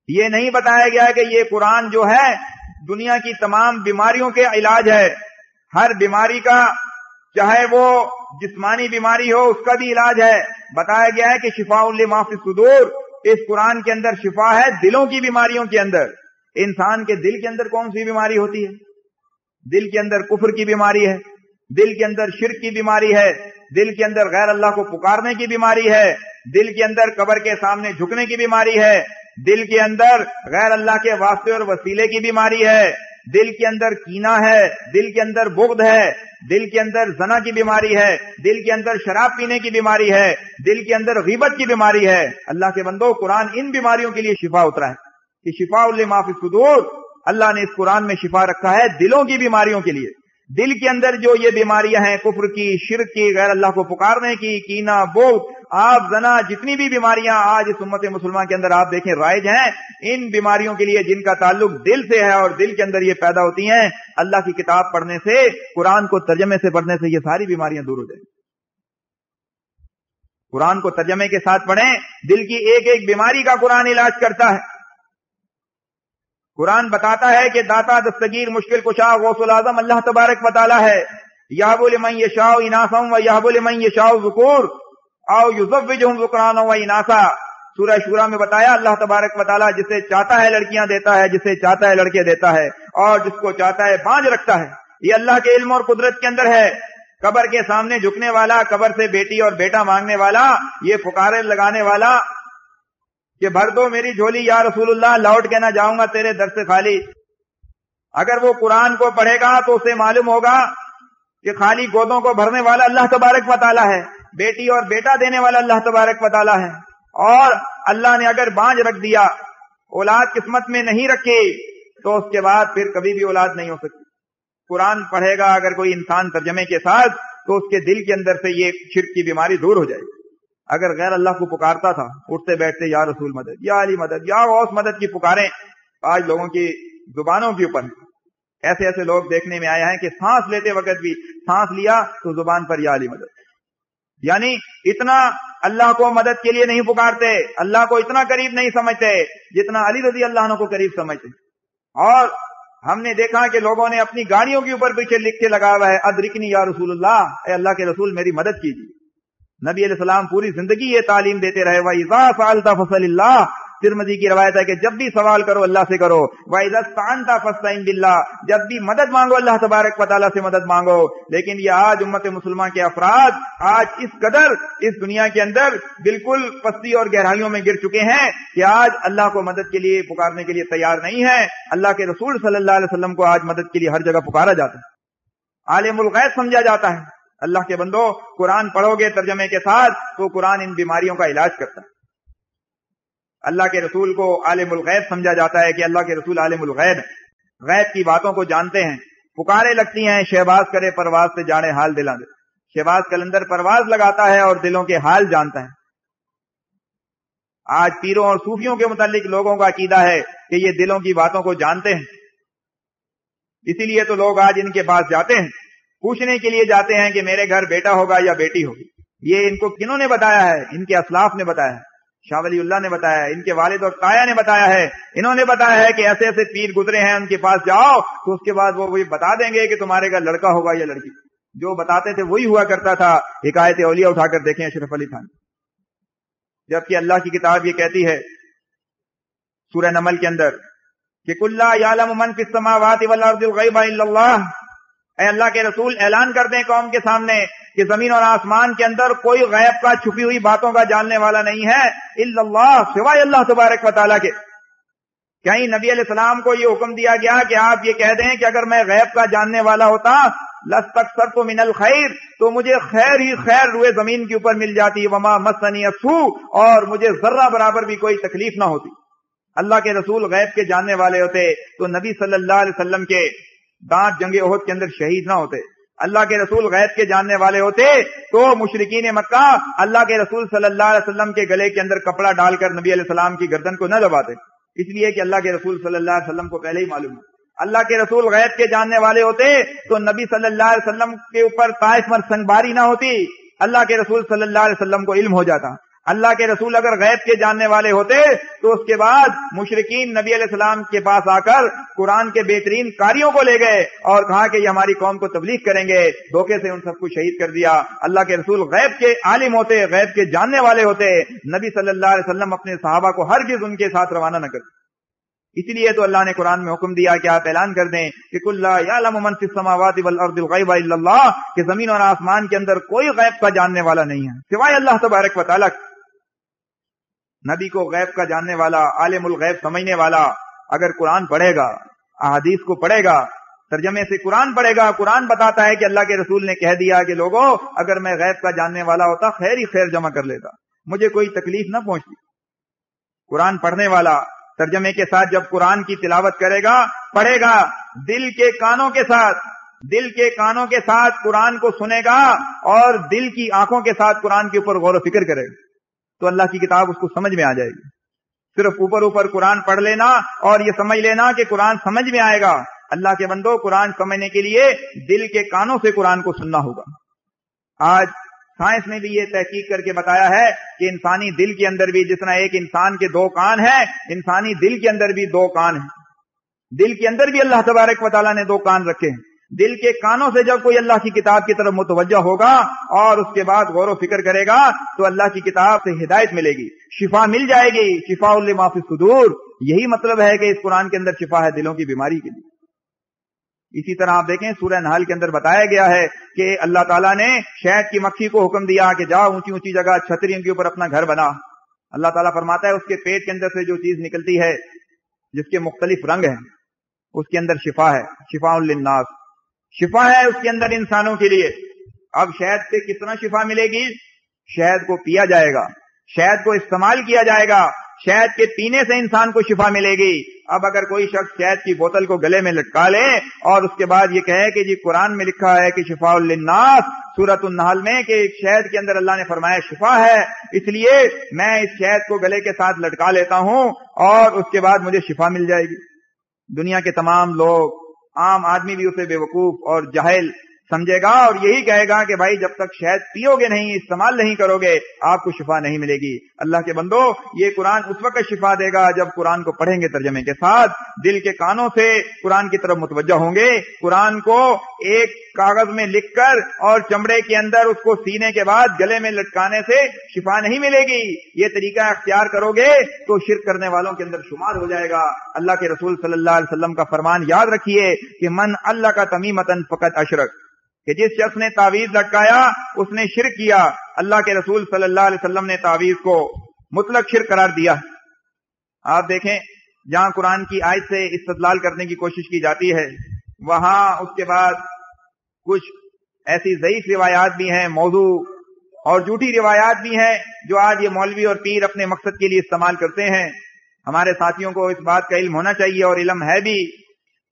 یہ نہیں بتایا گیا کہ یہ قرآن جو ہے دنیا کی تمام بیماریوں کے علاج ہے، ہر بیماری کا، چاہے وہ جسمانی بیماری ہو اس کا بھی علاج ہے۔ بتایا گیا ہے کہ شفاء لما فی الصدور، اس قرآن کے اندر شفا ہے دلوں کی بیماریوں کے اندر۔ انسان کے دل کے اندر کون سی بیماری ہوتی ہے؟ دل کے اندر کفر کی بیماری ہے، دل کے اندر شرک کی بیماری ہے، دل کے اندر غیر اللہ کو پکارنے کی بیماری ہے، دل کے اندر قبر کے سامنے جھکنے کی بیماری ہے، دل کے اندر غیر اللہ کے واسطے اور وسیلے کی بیماری ہے، دل کے اندر کینہ ہے، دل کے اندر بغض ہے، دل کے اندر زنا کی بیماری ہے، دل کے اندر شراب پینے کی بیماری ہے، دل کے اندر غیبت کی بیماری ہے۔ اللہ کے بندو، قرآن ان بیماریوں کے لیے شفا اترا ہے کہ شفاء لما فی الصدور، اللہ نے اس قرآن میں شفا رکھا ہے دلوں کی بیماریوں کے لیے۔ دل کے اندر جو یہ بیماریاں ہیں، کفر کی، شرک کی، غیر اللہ کو پکارنے کی، کینہ، بغض، آپ زنا، جتنی بھی بیماریاں آج اس امت مسلمان کے اندر آپ دیکھیں رائج ہیں، ان بیماریوں کے لیے جن کا تعلق دل سے ہے اور دل کے اندر یہ پیدا ہوتی ہیں، اللہ کی کتاب پڑھنے سے، قرآن کو ترجمے سے پڑھنے سے یہ ساری بیماریاں دور ہو جائیں۔ قرآن کو ترجمے کے ساتھ پڑھیں، دل کی ایک ایک بیماری کا قرآن علاج کرتا ہے۔ قرآن بتاتا ہے کہ داتا، دستگیر، مشکل کشا، غوث العظم اللہ تبارک و تعالی ہے۔ یہب لمن یشاء اناثا و یہب لمن یشاء ذکور او یزوجہم ذکرانا و اناثا۔ سورہ شورى میں بتایا اللہ تبارک و تعالی جسے چاہتا ہے لڑکیاں دیتا ہے، جسے چاہتا ہے لڑکے دیتا ہے، اور جس کو چاہتا ہے بانجھ رکھتا ہے۔ یہ اللہ کے علم اور قدرت کے اندر ہے۔ قبر کے سامنے جھکنے والا، قبر سے بیٹی اور بیٹا مانگنے والا، یہ پکارے لگانے والا کہ بھر دو میری جھولی یا رسول اللہ، لوٹ کے نہ جاؤں گا تیرے در سے خالی، اگر وہ قرآن کو پڑھے گا تو اسے معلوم ہوگا کہ خالی گودوں کو بھرنے والا اللہ تبارک و تعالی ہے، بیٹی اور بیٹا دینے والا اللہ تبارک و تعالی ہے۔ اور اللہ نے اگر بانجھ رکھ دیا، اولاد قسمت میں نہیں رکھی، تو اس کے بعد پھر کبھی بھی اولاد نہیں ہو سکتی۔ قرآن پڑھے گا اگر کوئی انسان ترجمے کے ساتھ، تو اس کے دل کے اندر سے یہ شرک کی بیماری دور ہو جائے گی۔ اگر غیر اللہ کو پکارتا تھا، اٹھتے بیٹھتے یا رسول مدد، یا علی مدد، یا غوث مدد کی پکاریں آج لوگوں کی زبانوں کے اوپر، ایسے ایسے لوگ دیکھنے میں آئے ہیں کہ سانس لیتے وقت بھی سانس لیا تو زبان پر یا علی مدد، یعنی اتنا اللہ کو مدد کے لیے نہیں پکارتے، اللہ کو اتنا قریب نہیں سمجھتے جتنا علی رضی اللہ عنہ کو قریب سمجھتے۔ اور ہم نے دیکھا کہ لوگوں نے اپنی گاڑیوں کے اوپر پیچھے لکھ کے لگا ہوا ہے ادرکنی یا رسول اللہ، اے اللہ کے رسول میری مدد کیجیے۔ نبی علیہ السلام پوری زندگی یہ تعلیم دیتے رہے، وَإِذَا سَأَلْتَ فَاسْأَلِ اللَّهَ، ترمذی کی روایت ہے کہ جب بھی سوال کرو اللہ سے کرو، وَإِذَا اسْتَعَنْتَ فَاسْتَعِنْ بِاللَّهِ، جب بھی مدد مانگو اللہ تبارک و تعالیٰ سے مدد مانگو۔ لیکن یہ آج امت مسلمان کے افراد آج اس قدر اس دنیا کے اندر بالکل پستی اور گہرائیوں میں گر چکے ہیں کہ آج اللہ کو مدد کے لیے پکارنے کے لیے تیار نہیں ہے۔ اللہ کے رسول صلی اللہ علیہ وسلم کو آج مدد کے لیے ہر جگہ پکارا جاتا ہے، عالم الغیب سمجھا جاتا ہے۔ اللہ کے بندو، قرآن پڑھو گے ترجمے کے ساتھ تو قرآن ان بیماریوں کا علاج کرتا ہے۔ اللہ کے رسول کو عالم الغیب سمجھا جاتا ہے کہ اللہ کے رسول عالم الغیب ہیں، غیب کی باتوں کو جانتے ہیں۔ پکارے لگتی ہیں، شہباز کرے پرواز سے جانے حال دلاں دے، شہباز کلندر پرواز لگاتا ہے اور دلوں کے حال جانتا ہے۔ آج پیروں اور صوفیوں کے متعلق لوگوں کا عقیدہ ہے کہ یہ دلوں کی باتوں کو جانتے ہیں، اسی لیے تو لوگ آج ان کے پاس جاتے ہیں، پوچھنے کے لیے جاتے ہیں کہ میرے گھر بیٹا ہوگا یا بیٹی ہوگی۔ یہ ان کو کنہوں نے بتایا ہے؟ ان کے اسلاف نے بتایا ہے، شاہ ولی اللہ نے بتایا ہے، ان کے والد اور تایا نے بتایا ہے، انہوں نے بتایا ہے کہ ایسے ایسے پیر گزرے ہیں، ان کے پاس جاؤ تو اس کے بعد وہ بتا دیں گے کہ تمہارے گھر لڑکا ہوگا یا لڑکی۔ جو بتاتے تھے وہی ہوا کرتا تھا۔ حکایت اولیاء اٹھا کر دیکھیں اشرف علی خان، جبکہ اللہ کی کتاب یہ کہتی ہے سورہ نمل کے اندر کہ قُل لَا يَعْلَمُ مَن فِي السَّمَاوَاتِ وَالْأَرْضِ الْغَيْبَ إِلَّا اللَّهُ، اے اللہ کے رسول اعلان کر دیں قوم کے سامنے کہ زمین اور آسمان کے اندر کوئی غیب کا چھپی ہوئی باتوں کا جاننے والا نہیں ہے الا اللہ، سوائے اللہ تبارک و تعالیٰ کے۔ کہیں نبی علیہ السلام کو یہ حکم دیا گیا کہ آپ یہ کہہ دیں کہ اگر میں غیب کا جاننے والا ہوتا لستکثرت من الخیر، تو مجھے خیر ہی خیر روئے زمین کے اوپر مل جاتی، وما مسنی السوء، اور مجھے ذرہ برابر بھی کوئی تکلیف نہ ہوتی۔ اللہ کے رسول غیب کے جاننے والے ہوتے تو نبی صلی اللہ علیہ وسلم کے دانت جنگ احد کے اندر شہید نہ ہوتے۔ اللہ کے رسول غیب کے جاننے والے ہوتے تو مشرکین مکہ اللہ کے رسول صلی اللہ علیہ وسلم کے گلے کے اندر کپڑا ڈال کر نبی علیہ السلام کی گردن کو نہ دباتے، اس لیے کہ اللہ کے رسول صلی اللہ علیہ وسلم کو پہلے ہی معلوم ہے۔ اللہ کے رسول غیب کے جاننے والے ہوتے تو نبی صلی اللہ علیہ وسلم کے اوپر طائف میں سنگباری نہ ہوتی، اللہ کے رسول صلی اللہ علیہ وسلم کو علم ہو جاتا۔ اللہ کے رسول اگر غیب کے جاننے والے ہوتے تو اس کے بعد مشرکین نبی علیہ السلام کے پاس آ کر قرآن کے بہترین قاریوں کو لے گئے اور کہا کہ یہ ہماری قوم کو تبلیغ کریں گے، دھوکے سے ان سب کو شہید کر دیا۔ اللہ کے رسول غیب کے عالم ہوتے، غیب کے جاننے والے ہوتے، نبی صلی اللہ علیہ وسلم اپنے صحابہ کو ہرگز ان کے ساتھ روانہ نہ کرتے۔ اسی لیے تو اللہ نے قرآن میں حکم دیا کہ آپ اعلان کر دیں کہ قل لا یعلم من فی السماوات والارض الغیب الا اللہ، کہ زمین اور آسمان کے اندر کوئی غیب کا جاننے والا نہیں ہے سوائے اللہ تبارک و تعالیٰ۔ نبی کو غیب کا جاننے والا، عالم الغیب سمجھنے والا اگر قرآن پڑھے گا، احادیث کو پڑھے گا، ترجمے سے قرآن پڑھے گا، قرآن بتاتا ہے کہ اللہ کے رسول نے کہہ دیا کہ لوگوں اگر میں غیب کا جاننے والا ہوتا خیر ہی خیر جمع کر لیتا، مجھے کوئی تکلیف نہ پہنچتی۔ قرآن پڑھنے والا ترجمے کے ساتھ جب قرآن کی تلاوت کرے گا، پڑھے گا، دل کے کانوں کے ساتھ قرآن کو سنے گا اور دل کی آنکھوں کے ساتھ قرآن کے اوپر غور و فکر کرے گا تو اللہ کی کتاب اس کو سمجھ میں آ جائے گی۔ صرف اوپر قرآن پڑھ لینا اور یہ سمجھ لینا کہ قرآن سمجھ میں آئے گا، اللہ کے بندو قرآن سمجھنے کے لیے دل کے کانوں سے قرآن کو سننا ہوگا۔ آج سائنس نے بھی یہ تحقیق کر کے بتایا ہے کہ انسانی دل کے اندر بھی جس طرح ایک انسان کے 2 کان ہیں، انسانی دل کے اندر بھی 2 کان ہیں۔ دل کے اندر بھی اللہ تبارک و تعالیٰ نے 2 کان رکھے ہیں۔ دل کے کانوں سے جب کوئی اللہ کی کتاب کی طرف متوجہ ہوگا اور اس کے بعد غور و فکر کرے گا تو اللہ کی کتاب سے ہدایت ملے گی، شفا مل جائے گی، شفاء لما فی الصدور۔ یہی مطلب ہے کہ اس قرآن کے اندر شفا ہے دلوں کی بیماری کے لیے۔ اسی طرح آپ دیکھیں سورہ نحل کے اندر بتایا گیا ہے کہ اللہ تعالیٰ نے شہد کی مکھی کو حکم دیا کہ جا اونچی اونچی جگہ چھتریوں کے اوپر اپنا گھر بنا۔ اللہ تعالیٰ فرماتا ہے اس کے پیٹ کے اندر سے جو چیز نکلتی ہے جس کے مختلف رنگ ہیں اس کے اندر شفا ہے، شفاء للناس، شفا ہے اس کے اندر انسانوں کے لیے۔ اب شہد سے کتنا شفا ملے گی؟ شہد کو پیا جائے گا، شہد کو استعمال کیا جائے گا، شہد کے پینے سے انسان کو شفا ملے گی۔ اب اگر کوئی شخص شہد کی بوتل کو گلے میں لٹکا لے اور اس کے بعد یہ کہے کہ جی قرآن میں لکھا ہے کہ شفاء للناس، سورۃ النحل میں کہ شہد کے اندر اللہ نے فرمایا شفا ہے، اس لیے میں اس شہد کو گلے کے ساتھ لٹکا لیتا ہوں اور اس کے بعد مجھے شفا مل جائے گی۔ دنیا کے تمام لوگ، عام آدمی بھی اسے بے وقوف اور جاہل سمجھے گا اور یہی کہے گا کہ بھائی جب تک شہد پیو گے نہیں، استعمال نہیں کرو گے، آپ کو شفا نہیں ملے گی۔ اللہ کے بندو، یہ قرآن اس وقت شفا دے گا جب قرآن کو پڑھیں گے ترجمے کے ساتھ، دل کے کانوں سے قرآن کی طرف متوجہ ہوں گے۔ قرآن کو ایک کاغذ میں لکھ کر اور چمڑے کے اندر اس کو سینے کے بعد گلے میں لٹکانے سے شفا نہیں ملے گی۔ یہ طریقہ اختیار کرو گے تو شرک کرنے والوں کے اندر شمار ہو جائے گا۔ اللہ کے رسول صلی اللہ علیہ وسلم کا فرمان یاد رکھیے کہ من اللہ کا تمیمتن فقط اشرک، کہ جس شخص نے تعویذ لٹکایا اس نے شرک کیا۔ اللہ کے رسول صلی اللہ علیہ وسلم نے تعویذ کو مطلق شرک قرار دیا۔ آپ دیکھیں جہاں قرآن کی آیت سے استدلال کرنے کی کوشش کی جاتی ہے وہاں اس کے بعد کچھ ایسی ضعیف روایات بھی ہیں، موضوع اور جھوٹی روایات بھی ہیں جو آج یہ مولوی اور پیر اپنے مقصد کے لیے استعمال کرتے ہیں۔ ہمارے ساتھیوں کو اس بات کا علم ہونا چاہیے اور علم ہے بھی،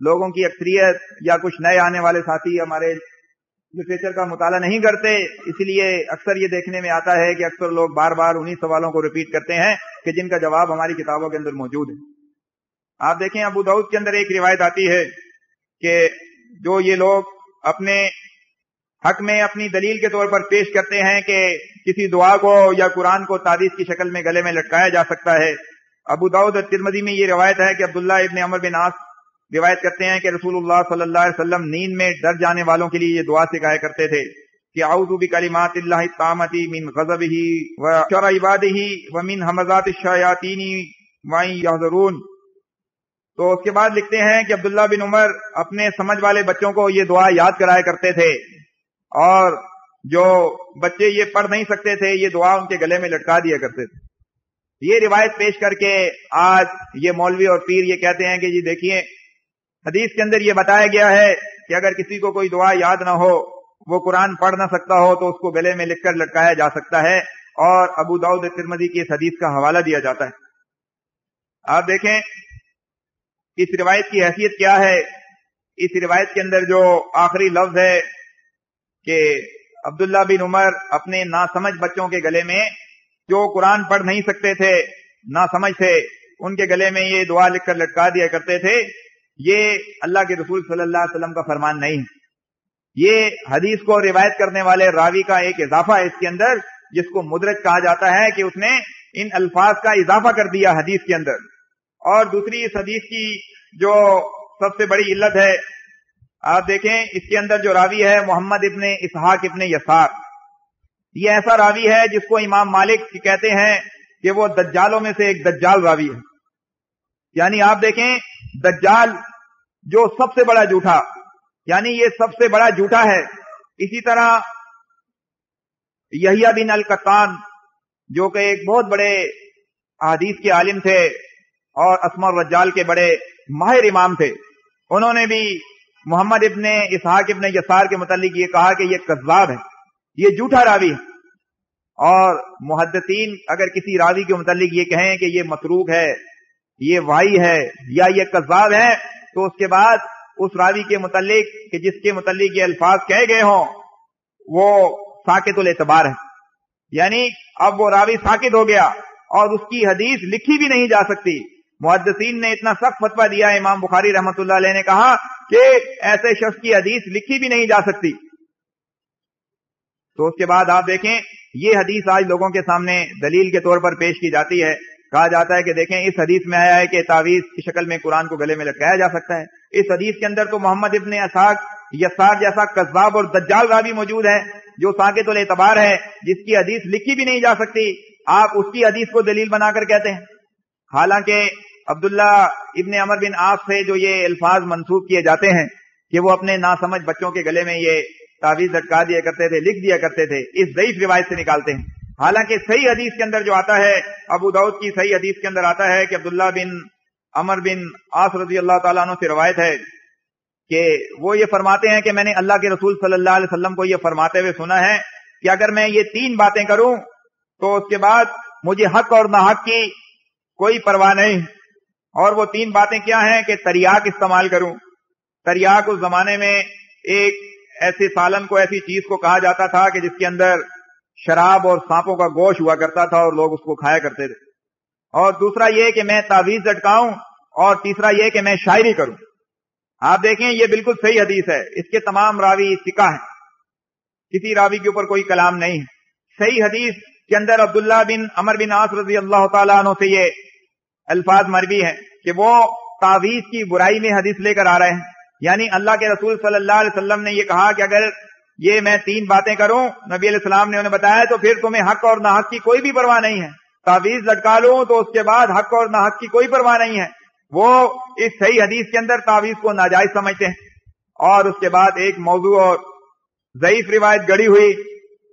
لوگوں کی اکثریت یا کچھ نئے آنے والے ساتھی ہمارے لٹریچر کا مطالعہ نہیں کرتے، اس لیے اکثر یہ دیکھنے میں آتا ہے کہ اکثر لوگ بار بار انہی سوالوں کو ریپیٹ کرتے ہیں کہ جن کا جواب ہماری کتابوں کے اندر موجود ہے۔ آپ دیکھیں ابو داؤد کے اندر ایک روایت آتی ہے کہ جو یہ لوگ اپنے حق میں اپنی دلیل کے طور پر پیش کرتے ہیں کہ کسی دعا کو یا قرآن کو تعویذ کی شکل میں گلے میں لٹکایا جا سکتا ہے، ابو داؤد اور ترمذی میں یہ روایت ہے کہ عبداللہ ابن عمر بن عاص روایت کرتے ہیں کہ رسول اللہ صلی اللہ علیہ وسلم نیند میں ڈر جانے والوں کے لیے یہ دعا سکھایا کرتے تھے کہ اعوذ بکلمات اللہ التامۃ من غضبہ وشر عبادہ ومن همزات الشیاطین وان یحضرون۔ تو اس کے بعد لکھتے ہیں کہ عبداللہ بن عمر اپنے سمجھ والے بچوں کو یہ دعا یاد کرایا کرتے تھے اور جو بچے یہ پڑھ نہیں سکتے تھے یہ دعا ان کے گلے میں لٹکا دیا کرتے تھے. یہ روایت پیش کر کے آج یہ مولوی اور پیر یہ کہتے ہیں کہ جی دیکھیے حدیث کے اندر یہ بتایا گیا ہے کہ اگر کسی کو کوئی دعا یاد نہ ہو, وہ قرآن پڑھ نہ سکتا ہو, تو اس کو گلے میں لکھ کر لٹکایا جا سکتا ہے, اور ابو داؤد ترمذی کی اس حدیث کا حوالہ دیا جاتا ہے. آپ دیکھیں اس روایت کی حیثیت کیا ہے. اس روایت کے اندر جو آخری لفظ ہے کہ عبداللہ بن عمر اپنے ناسمجھ بچوں کے گلے میں, جو قرآن پڑھ نہیں سکتے تھے, ناسمجھ تھے, ان کے گلے میں یہ دعا لکھ کر لٹکا دیا کرتے تھے, یہ اللہ کے رسول صلی اللہ علیہ وسلم کا فرمان نہیں ہے. یہ حدیث کو روایت کرنے والے راوی کا ایک اضافہ ہے اس کے اندر, جس کو مدرج کہا جاتا ہے کہ اس نے ان الفاظ کا اضافہ کر دیا حدیث کے اندر. اور دوسری اس حدیث کی جو سب سے بڑی علت ہے, آپ دیکھیں اس کے اندر جو راوی ہے محمد ابن اسحاق ابن یسار, یہ ایسا راوی ہے جس کو امام مالک کہتے ہیں کہ وہ دجالوں میں سے ایک دجال راوی ہے. یعنی آپ دیکھیں دجال جو سب سے بڑا جھوٹا, یعنی یہ سب سے بڑا جھوٹا ہے. اسی طرح یحییٰ بن القطان جو کہ ایک بہت بڑے احادیث کے عالم تھے اور اسماء الرجال کے بڑے ماہر امام تھے, انہوں نے بھی محمد ابن اسحاق ابن یسار کے متعلق یہ کہا کہ یہ کذاب ہے, یہ جھوٹا راوی ہے. اور محدثین اگر کسی راوی کے متعلق یہ کہیں کہ یہ متروک ہے, یہ واہی ہے, یا یہ کذاب ہے, تو اس کے بعد اس راوی کے متعلق کہ جس کے متعلق یہ الفاظ کہے گئے ہوں وہ ساکت الاعتبار ہے. یعنی اب وہ راوی ساکت ہو گیا اور اس کی حدیث لکھی بھی نہیں جا سکتی. محدثین نے اتنا سخت فتویٰ دیا, امام بخاری رحمۃ اللہ علیہ نے کہا کہ ایسے شخص کی حدیث لکھی بھی نہیں جا سکتی. تو اس کے بعد آپ دیکھیں یہ حدیث آج لوگوں کے سامنے دلیل کے طور پر پیش کی جاتی ہے. کہا جاتا ہے کہ دیکھیں اس حدیث میں آیا ہے کہ تعویذ کی شکل میں قرآن کو گلے میں لٹکایا جا سکتا ہے. اس حدیث کے اندر تو محمد ابن اسحاق یسار جیسا کذاب اور دجال راوی موجود ہے جو ساکت الاعتبار ہے, جس کی حدیث لکھی بھی نہیں جا سکتی. آپ اس کی حدیث کو دلیل بنا کر کہتے ہیں. حالانکہ عبداللہ ابن عمر بن عاص سے جو یہ الفاظ منسوب کیے جاتے ہیں کہ وہ اپنے ناسمجھ بچوں کے گلے میں یہ تعویذ لٹکا دیا کرتے تھے, لکھ دیا کرتے تھے, اس ضعیف روایت سے نکالتے ہیں. حالانکہ صحیح حدیث کے اندر جو آتا ہے, ابو داؤد کی صحیح حدیث کے اندر آتا ہے کہ عبداللہ بن عمر بن عاص رضی اللہ تعالیٰ عنہ سے روایت ہے کہ وہ یہ فرماتے ہیں کہ میں نے اللہ کے رسول صلی اللہ علیہ وسلم کو یہ فرماتے ہوئے سنا ہے کہ اگر میں یہ 3 باتیں کروں تو اس کے بعد مجھے حق اور ناحق کی کوئی پرواہ نہیں. اور وہ 3 باتیں کیا ہیں کہ تریاک استعمال کروں. تریاک اس زمانے میں ایک ایسے سالن کو, ایسی چیز کو کہا جاتا تھا کہ جس کے اندر شراب اور سانپوں کا گوشت ہوا کرتا تھا اور لوگ اس کو کھایا کرتے تھے. اور دوسرا یہ کہ میں تعویذ لٹکاؤں, اور تیسرا یہ کہ میں شاعری کروں. آپ دیکھیں یہ بالکل صحیح حدیث ہے, اس کے تمام راوی ثقہ ہیں, کسی راوی کے اوپر کوئی کلام نہیں ہے. صحیح حدیث کے اندر عبداللہ بن عمر بن عاص رضی اللہ تعالیٰ عنہ سے یہ الفاظ مروی ہیں کہ وہ تعویذ کی برائی میں حدیث لے کر آ رہے ہیں. یعنی اللہ کے رسول صلی اللہ علیہ وسلم نے یہ کہا کہ اگر یہ میں 3 باتیں کروں, نبی علیہ السلام نے انہیں بتایا, تو پھر تمہیں حق اور ناحق کی کوئی بھی پرواہ نہیں ہے. تعویذ لٹکا لوں تو اس کے بعد حق اور ناحق کی کوئی پرواہ نہیں ہے. وہ اس صحیح حدیث کے اندر تعویذ کو ناجائز سمجھتے ہیں. اور اس کے بعد ایک موضوع اور ضعیف روایت گڑی ہوئی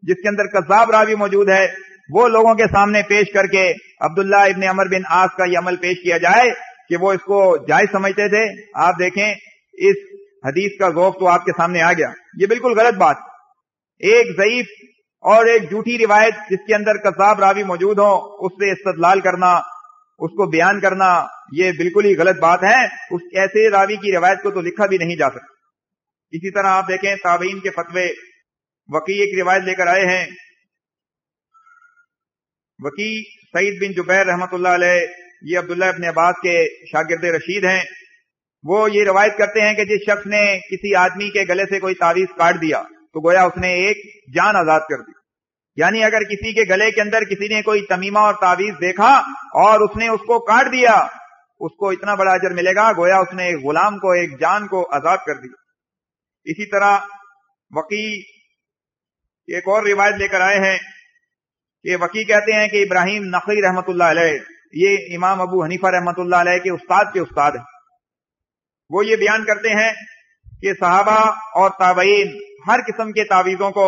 جس کے اندر کذاب راوی موجود ہے, وہ لوگوں کے سامنے پیش کر کے عبداللہ ابن عمر بن عاص کا یہ عمل پیش کیا جائے کہ وہ اس کو جائز سمجھتے تھے. آپ دیکھیں اس حدیث کا ذوق تو آپ کے سامنے آ گیا. یہ بالکل غلط بات, ایک ضعیف اور ایک جھوٹی روایت جس کے اندر کذاب راوی موجود ہوں اس سے استدلال کرنا, اس کو بیان کرنا, یہ بالکل ہی غلط بات ہے. اس ایسے راوی کی روایت کو تو لکھا بھی نہیں جا سکتا. اسی طرح آپ دیکھیں تابعین کے فتوے, وکی ایک روایت لے کر آئے ہیں. وکی سعید بن جبیر رحمۃ اللہ علیہ, یہ عبداللہ ابن عباس کے شاگرد رشید ہیں. وہ یہ روایت کرتے ہیں کہ جس شخص نے کسی آدمی کے گلے سے کوئی تعویذ کاٹ دیا تو گویا اس نے ایک جان آزاد کر دی. یعنی اگر کسی کے گلے کے اندر کسی نے کوئی تمیمہ اور تعویذ دیکھا اور اس نے اس کو کاٹ دیا, اس کو اتنا بڑا اجر ملے گا گویا اس نے ایک غلام کو, ایک جان کو آزاد کر دیا. اسی طرح وکی ایک اور روایت لے کر آئے ہیں کہ وکی کہتے ہیں کہ ابراہیم نخعی رحمۃ اللہ علیہ, یہ امام ابو حنیفہ رحمۃ اللہ علیہ کے استاد کے استاد ہیں. وہ یہ بیان کرتے ہیں کہ صحابہ اور تابعین ہر قسم کے تعویذوں کو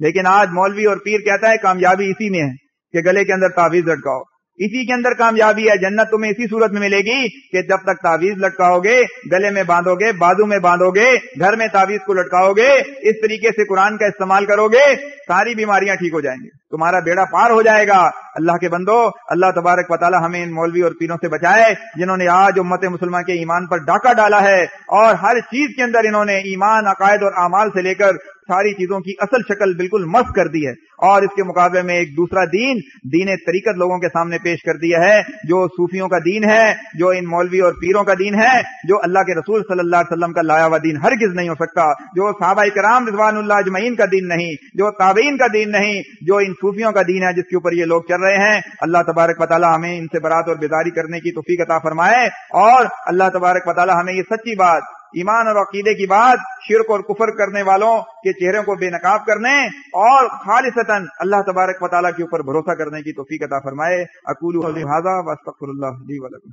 لیکن آج مولوی اور پیر کہتا ہے کامیابی اسی میں ہے کہ گلے کے اندر تعویذ لٹکاؤ، اسی کے اندر کامیابی ہے، جنت تمہیں اسی صورت میں ملے گی کہ جب تک تعویذ لٹکاؤ گے، گلے میں باندھو گے، بازو میں باندھو گے، گھر میں تعویذ کو لٹکاؤ گے، اس طریقے سے قرآن کا استعمال کرو گے، ساری بیماریاں ٹھیک ہو جائیں گی، تمہارا بیڑا پار ہو جائے گا۔ اللہ کے بندو، اللہ تبارک و تعالی ہمیں ان مولوی اور پیروں سے بچائے جنہوں نے آج امت مسلمہ کے ایمان پر ڈاکہ ڈالا ہے، اور ہر چیز کے اندر انہوں نے ایمان، عقائد اور اعمال سے لے کر ساری چیزوں کی اصل شکل بالکل مسخ کر دی ہے، اور اس کے مقابلے میں ایک دوسرا دین طریقت لوگوں کے سامنے پیش کر دیا ہے، جو صوفیوں کا دین ہے، جو ان مولوی اور پیروں کا دین ہے، جو اللہ کے رسول صلی اللہ علیہ وسلم کا لایا ہوا دین ہرگز نہیں ہو سکتا، جو صحابہ کرام رضوان اللہ اجمعین کا دین نہیں، جو تابعین کا دین نہیں، جو ان صوفیوں کا دین ہے جس کے اوپر یہ لوگ چل رہے ہیں۔ اللہ تبارک و تعالی ہمیں ان سے برات اور بیداری کرنے کی توفیق عطا فرمائے، اور اللہ تبارک و تعالی ہمیں یہ سچی بات، ایمان اور عقیدے کی بات، شرک اور کفر کرنے والوں کے چہروں کو بے نقاب کرنے اور خالصتاً اللہ تبارک و تعالیٰ کے اوپر بھروسہ کرنے کی توفیق عطا فرمائے۔ اقول قولی ھذا واستغفر اللہ لی ولکم۔